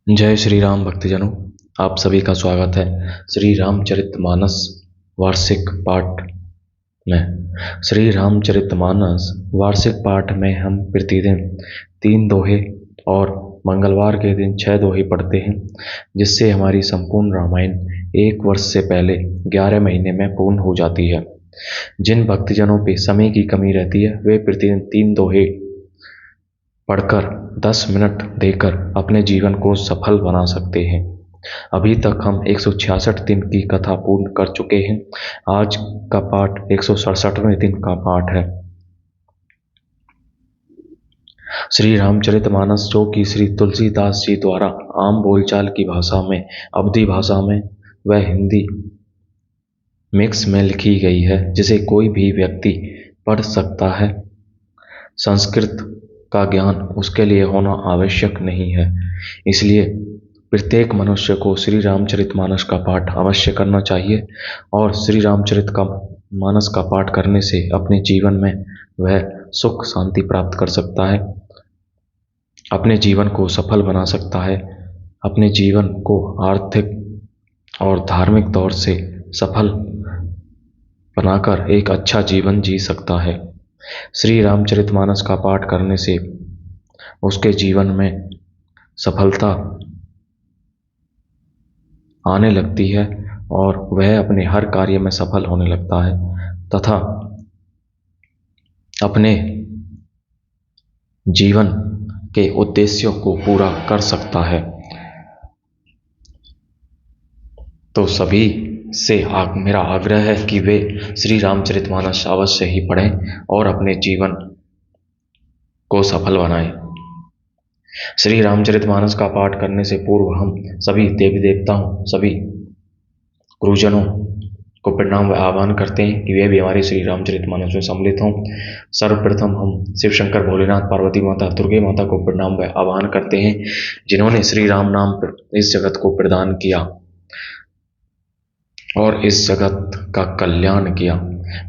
जय श्री राम भक्तजनों, आप सभी का स्वागत है श्री रामचरितमानस वार्षिक पाठ में। श्री रामचरितमानस वार्षिक पाठ में हम प्रतिदिन 3 दोहे और मंगलवार के दिन 6 दोहे पढ़ते हैं, जिससे हमारी संपूर्ण रामायण 1 वर्ष से पहले 11 महीने में पूर्ण हो जाती है। जिन भक्तजनों पे समय की कमी रहती है, वे प्रतिदिन 3 दोहे पढ़कर 10 मिनट देकर अपने जीवन को सफल बना सकते हैं। अभी तक हम 166 दिन की कथा पूर्ण कर चुके हैं। आज का पाठ 167वें दिन का पाठ है। श्री रामचरितमानस, जो कि श्री तुलसीदास जी द्वारा आम बोलचाल की भाषा में, अवधी भाषा में व हिंदी मिक्स में लिखी गई है, जिसे कोई भी व्यक्ति पढ़ सकता है। संस्कृत का ज्ञान उसके लिए होना आवश्यक नहीं है, इसलिए प्रत्येक मनुष्य को श्री रामचरितमानस का पाठ अवश्य करना चाहिए और श्री रामचरितमानस का पाठ करने से अपने जीवन में वह सुख शांति प्राप्त कर सकता है, अपने जीवन को सफल बना सकता है, अपने जीवन को आर्थिक और धार्मिक तौर से सफल बनाकर एक अच्छा जीवन जी सकता है। श्री रामचरितमानस का पाठ करने से उसके जीवन में सफलता आने लगती है और वह अपने हर कार्य में सफल होने लगता है तथा अपने जीवन के उद्देश्यों को पूरा कर सकता है। तो सभी से मेरा आग्रह है कि वे श्री रामचरितमानस अवश्य ही पढ़ें और अपने जीवन को सफल बनाएं। श्री रामचरितमानस का पाठ करने से पूर्व हम सभी देवी देवताओं, सभी गुरुजनों को प्रणाम व आह्वान करते हैं कि वे भी हमारे श्री रामचरितमानस में सम्मिलित हों। सर्वप्रथम हम शिव शंकर, भोलेनाथ, पार्वती माता, दुर्गे माता को प्रणाम व आह्वान करते हैं, जिन्होंने श्री राम नाम पर इस जगत को प्रदान किया और इस जगत का कल्याण किया।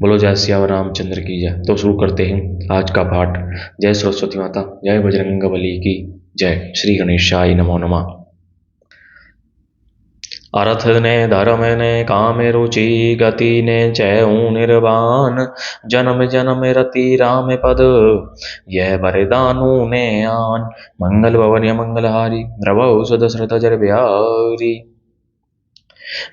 बोलो जय सिया रामचंद्र की जय। तो शुरू करते हैं आज का पाठ। जय सरस्वती माता, जय बजरंगबली की जय। श्री गणेशाय नमो नमः। अर्थ ने धर्म ने काम रुचि, गति ने चैऊ निर्वाण, जन्म जन्म रति राम पद, यह वरदानु ने आन। मंगल भवन मंगलहारी, द्रवौ सुदशरथ जर बिहारी।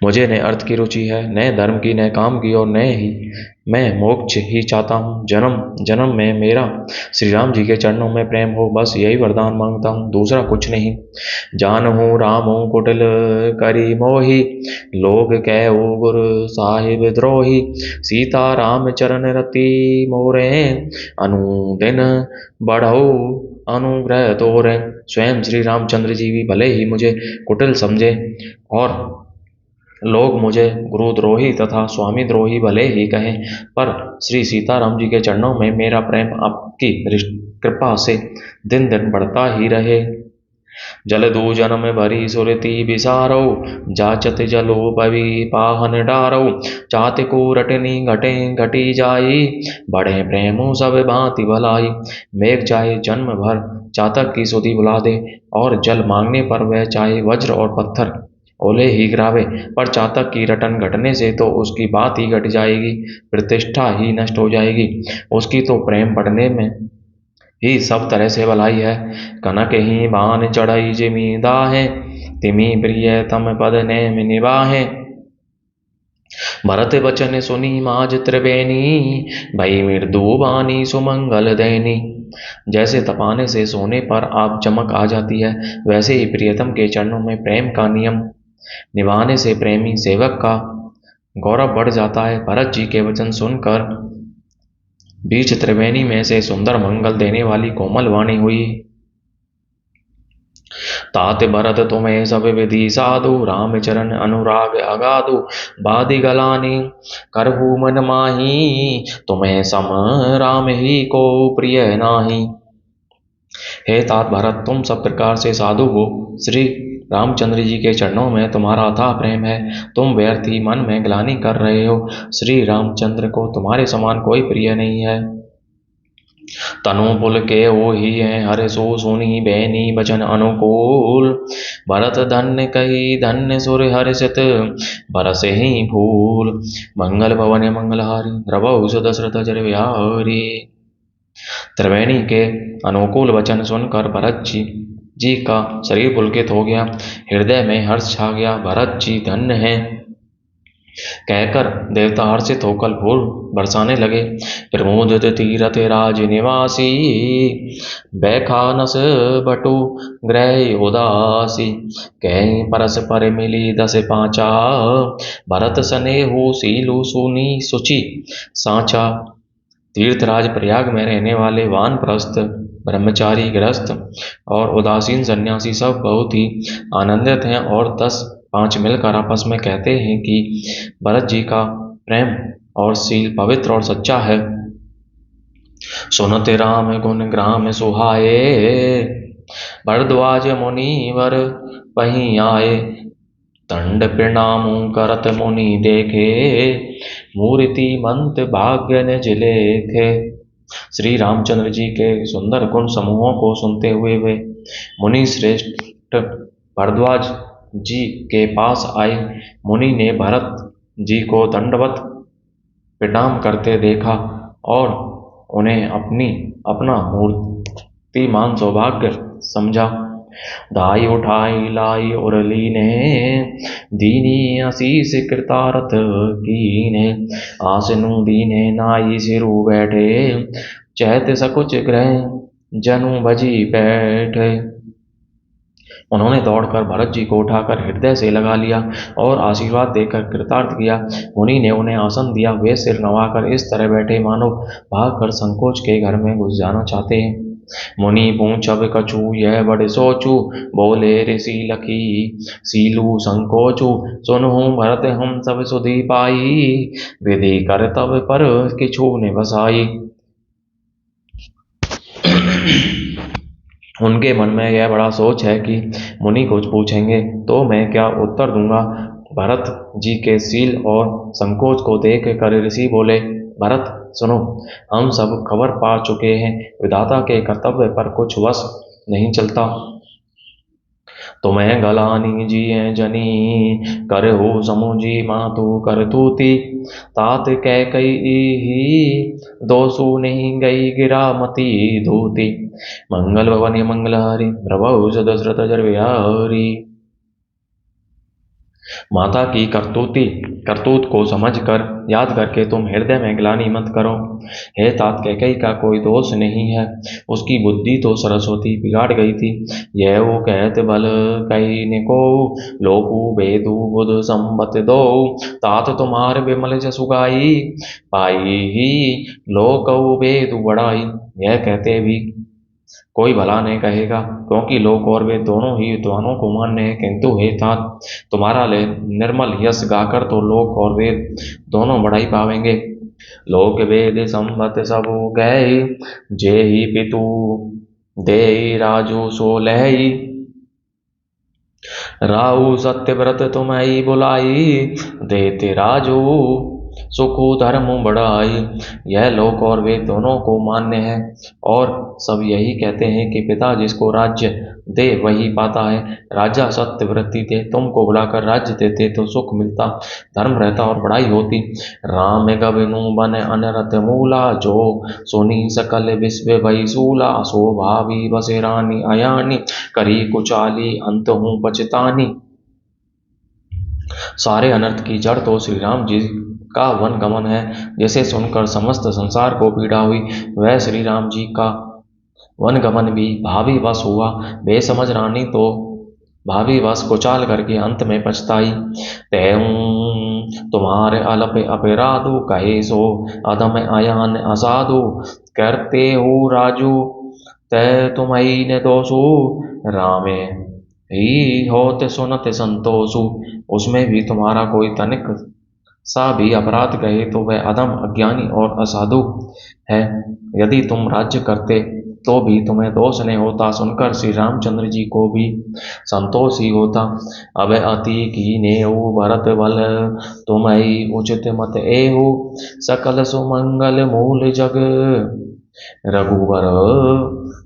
मुझे न अर्थ की रुचि है, न धर्म की, न काम की, और न ही मैं मोक्ष ही चाहता हूँ। जन्म जन्म में मेरा श्री राम जी के चरणों में प्रेम हो, बस यही वरदान मांगता हूँ, दूसरा कुछ नहीं। जानहूँ रामो कुटिल करी मोही, लोग कहु गुरु साहिब द्रोही। सीता राम चरण रति मोरे, अनुदिन बढ़ऊ अनुग्रह तोरे। स्वयं श्री रामचंद्र जी भी भले ही मुझे कुटिल समझे और लोग मुझे गुरुद्रोही तथा स्वामी द्रोही भले ही कहें, पर श्री सीताराम जी के चरणों में मेरा प्रेम आपकी कृपा से दिन दिन बढ़ता ही रहे। जल दू जन्म भरी सुरति बिसारो, जाचत जलो पवि पाहन डारो। चात को रटनी घटे घटी जाई, बढ़े प्रेमो सब भांति भलाई। मेघ चाहे जन्म भर चातक की सुधि बुला दे, और जल मांगने पर वह चाहे वज्र और पत्थर ओले ही गिरावे, पर चातक की रटन घटने से तो उसकी बात ही घट जाएगी, प्रतिष्ठा ही नष्ट हो जाएगी। उसकी तो प्रेम बढ़ने में ही सब तरह से भलाई है। कनक ही बान चढ़ई जिमी दाहे, तिमी प्रिय तम पद नेम निवाहे। भरत वचन सुनी माज त्रिवेणी, भई मृदु बानी सुमंगल दैनी। जैसे तपाने से सोने पर आप चमक आ जाती है, वैसे ही प्रियतम के चरणों में प्रेम का नियम निभाने से प्रेमी सेवक का गौरव बढ़ जाता है। भरत जी के वचन सुनकर बीच त्रिवेणी में से सुंदर मंगल देने वाली कोमल वाणी हुई। तात भरत तुम्हें सब विधि साधु, राम चरण अनुराग अगाधु। बादि गलानी करहु मन माही, तुम्हें सम राम ही को प्रिय नाही। हे तात भरत, तुम सब प्रकार से साधु हो, श्री रामचंद्र जी के चरणों में तुम्हारा अथाह प्रेम है। तुम व्यर्थ ही मन में ग्लानि कर रहे हो, श्री रामचंद्र को तुम्हारे समान कोई प्रिय नहीं है। तनु पुल के ओ ही है हरे सो सुनी बैनी बचन अनुकूल। भरत धन्य कही धन्य सुर हर्षित बरसे ही फूल। मंगल भवन मंगलहारी प्रभु दशरथ जर बिहारी। त्रिवेणी के अनुकूल वचन सुनकर भरत जी का शरीर पुलकित हो गया, हृदय में हर्ष छा गया। भरत जी धन्य हैं कहकर देवता हर्षित होकर फूल बरसाने लगे। प्रमोदित तीरथ राज निवासी बैखानस बटु ग्रह उदासी। कहीं परस्पर मिली दस पांचा भरत स्नेहु सीलु सुनी सुचि सांचा। तीर्थराज प्रयाग में रहने वाले वानप्रस्थ ब्रह्मचारी गृहस्थ और उदासीन सन्यासी सब बहुत ही आनंदित हैं और 10-5 मिलकर आपस में कहते हैं कि भरत जी का प्रेम और शील पवित्र और सच्चा है। सुनते राम गुण ग्राम सुहाए भरद्वाज मुनिवर वहीं आए। दंड प्रणाम करत मुनि देखे मूर्ति मंत भाग्य निज लेखे। श्री रामचंद्र जी के सुंदर गुण समूहों को सुनते हुए वे मुनि श्रेष्ठ भरद्वाज जी के पास आए। मुनि ने भरत जी को दंडवत प्रणाम करते देखा और उन्हें अपना मूर्तिमान सौभाग्य समझा। दाई उठाई लाई और लीने दीनी आशीष कृतारथ कीने। आसनु दीने नाई सिरु बैठे चैत सकुच ग्रह जनु भजी बैठे। उन्होंने दौड़कर भरत जी को उठाकर हृदय से लगा लिया और आशीर्वाद देकर कृतार्थ किया। मुनि ने उन्हें आसन दिया। वे सिर नवाकर इस तरह बैठे मानो भागकर संकोच के घर में घुस जाना चाहते हैं। मुनि पूछब कछु यह बड़े सोचू बोले ऋषि लखी सीलू संकोचू। सुनहु भरत हम सब सुधी पाई विधि कर तब पर किछु ने बसाई। उनके मन में यह बड़ा सोच है कि मुनि कुछ पूछेंगे तो मैं क्या उत्तर दूंगा। भरत जी के सील और संकोच को देख कर ऋषि बोले, भरत सुनो, हम सब खबर पा चुके हैं। विधाता के कर्तव्य पर कुछ वश नहीं चलता। तुम्हें गलानी जी जनी कर हो समुझी मातु कर तूती। तात कह कई दोसु नहीं गई गिरा मती धूती। मंगल भवन मंगलहारी प्रभु दशरथ जर बिहारी। माता की करतूत को समझकर याद करके तुम हृदय में ग्लानि मत करो। हे तात कैकेयी का कोई दोष नहीं है, उसकी बुद्धि तो सरस्वती बिगाड़ गई थी। यह वो कहत बल कही निको लोकु वेदु बुध संबत दो। तात तुम्हारे विमल जसु गाई पाई ही लोकऊ वेदु बढ़ाई। यह कहते भी कोई भला नहीं कहेगा, क्योंकि लोक और वेद दोनों ही विद्वानों को मान्य है। किंतु हे तात, तुम्हारा निर्मल यश गाकर तो लोक और वेद दोनों बढ़ाई पावेंगे। लोक वेद संबत सबु गए जे ही पितु दे राजू सो लहई। राहु सत्यव्रत तुम्हें बुलाई देते राजू सुखु धर्म बढ़ाई। यह लोक और वेद दोनों को मान्य है और सब यही कहते हैं कि पिता जिसको राज्य दे वही पाता है। राजा सत्यव्रती थे, तुमको बुलाकर राज्य देते तो सुख मिलता, धर्म रहता और बढ़ाई होती। राम गबनु बन अनरत मूला जो सुनी सकल विश्व भई सूला। सो भावी बसे रानी अयानी करी कुचाली अंत हूँ पचतानी। सारे अनर्थ की जड़ तो श्री राम जी का वन गमन है। जिसे सुनकर समस्त संसार को पीड़ा हुई, वह श्री राम जी का वन गमन भी भावी वश हुआ। बेसमझ रानी तो भावी वश कुचाल करके अंत में पछताई। तैं तुम्हारे अलप अपराधु कहे सो अधम अयान असाधु। करते हो राजू तै तुम्हें ने दोषु रामे ही होते सुनते संतोषु। उसमें भी तुम्हारा कोई तनिक सा भी अपराध कहे तो वह अधम अज्ञानी और असाधु है। यदि तुम राज्य करते तो भी तुम्हें दोष नहीं होता। सुनकर श्री रामचंद्र जी को भी संतोष ही होता। अब अति की नेहु भरत बल तुम्हें उचित मत एहु। सकल सुमंगल मूल जग रघुवर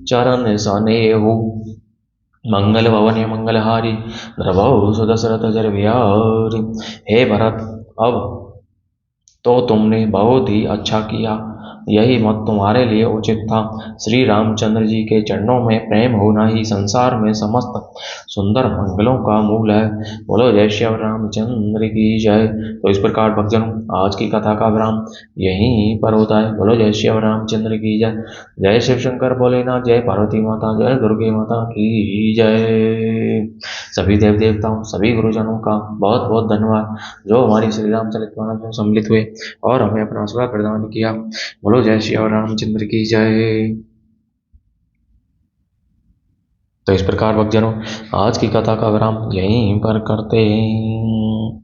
चरण सनेहु मंगल भवन मंगलहारी द्रवहु सुदशरथ जर बिहारी। हे भरत, अब तो तुमने बहुत ही अच्छा किया, यही मत तुम्हारे लिए उचित था। श्री रामचंद्र जी के चरणों में प्रेम होना ही संसार में समस्त सुंदर मंगलों का मूल है। बोलो जय श्री रामचंद्र की जय। तो इस प्रकार भक्तजनों, आज की कथा का विराम यहीं पर होता है। बोलो जय श्री रामचंद्र की जय। जय शिव शंकर भोलेनाथ, जय पार्वती माता, जय दुर्गे माता की जय। सभी देव देवताओं, सभी गुरुजनों का बहुत बहुत धन्यवाद, जो हमारी श्री रामचरितमानस में सम्मिलित हुए और हमें अपना आशीर्वाद प्रदान किया। बोलो जय श्री रामचंद्र की जय। तो इस प्रकार भक्तजनों, आज की कथा का विराम यहीं पर करते हैं।